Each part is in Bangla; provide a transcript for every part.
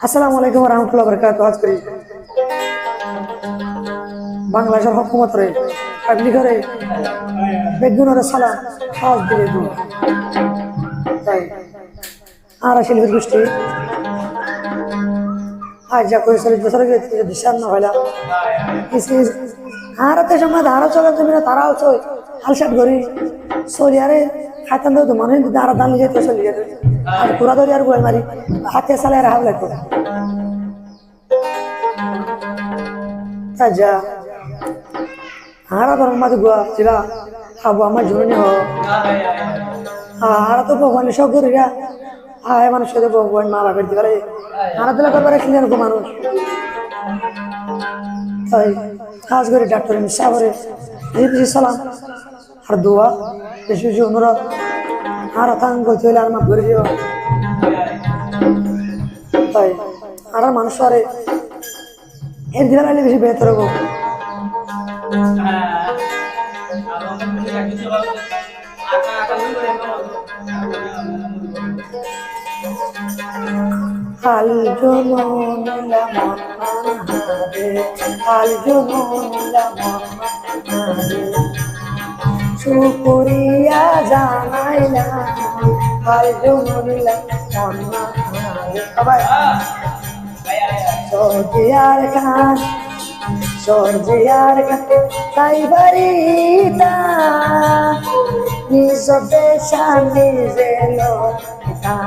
আসসালামু আলাইকুম রহমতুল্লাহ বরকাত। আজ করি বাংলাদেশের হকুমতরে পাবলিকরে বেগুনের সালাম সাজ দিলে দু তাই আর শিল্পী গোষ্ঠী আজ যা করে 40 বছর গেছে দিশান না হইলা হারাতে সময় ধারা চলে যাবে না তারাও চই হালসাট ঘড়ি সরিয়ারে খাতান দেবো মানুষ দাঁড়া দাঁড়িয়ে যেত চলে যেত আর পুরা ধরি আর গোয় মারি হাতে সালে আর হাল লাগতো যা হারা তোর মাঝে গোয়া ছিল আবু আমার জন্য হারা তো ভগবানের সব করিয়া আয় মানুষ সাথে ভগবান মা বাপের দিবারে হারা দিলে করবার ছিলেন মানুষ তাই কাজ করে ডাক্তার সাবরে সালাম আর দোয়া বেশি বেশি অনুরোধ আর তাঙ্গ চলে আর মা ঘুরে দিও তাই আর মানুষ আরে এর দিলে বেশি বেহতর হবো হাল জনলা মনহারে হাল জনলা মনহারে শুকরিয়া জানাইলাম হাল জনলা মনহারে সবাই সরজিয়ার খান সরজিয়ার খান তাই বাড়িতা নিজ দেশা নিজে লোকা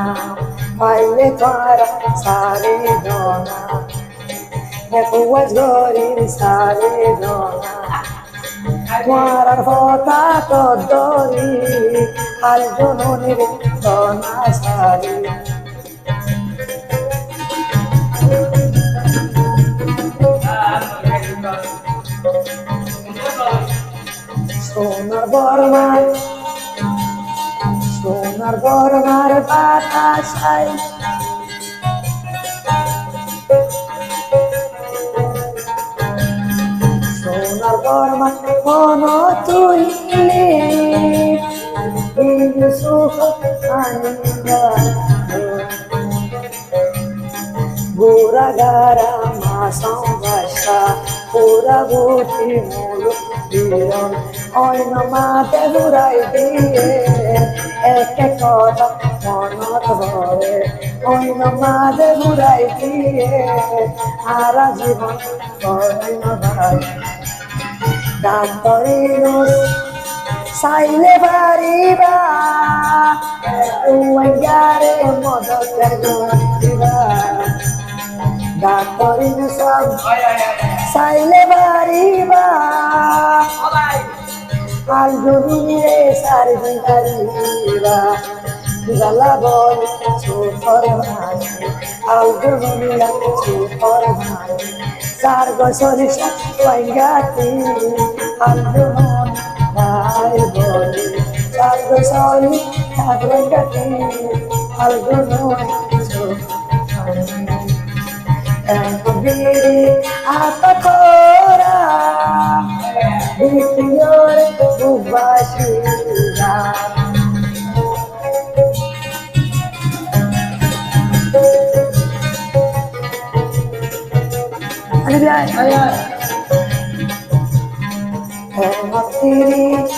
পাইলে তারা সারে দোনা দেখো গরিব সারে দোনা তোমার হতা তো দরি হাল জননের দোনা সারে সোনার বরমার সোনার বরমার বাতাসাই সোনার বরমার মন তুইলে সুখ গোরা গারা মাসং ভাষা পুরা বুটি মূল বিরন অন্য মাতে ঘুরাই দিয়ে একে কথা মনত ধরে অন্য মাতে ঘুরাই দিয়ে সারা জীবন অন্য ভাই ডাক্তারের চাইলে পারিবা ইয়ারে মদতের দিবা ডাক্তারের সব চাইলে পারিবা আল জমিনে সারি পারিবা গালা বল সুখর ভাই আল জমিনে সুখর ভাই চার বছর সাথী আল জমন ভাই বলি চার বছর সাথী আল জমন apa kora bitiyor ubashira ani biar ayah matiri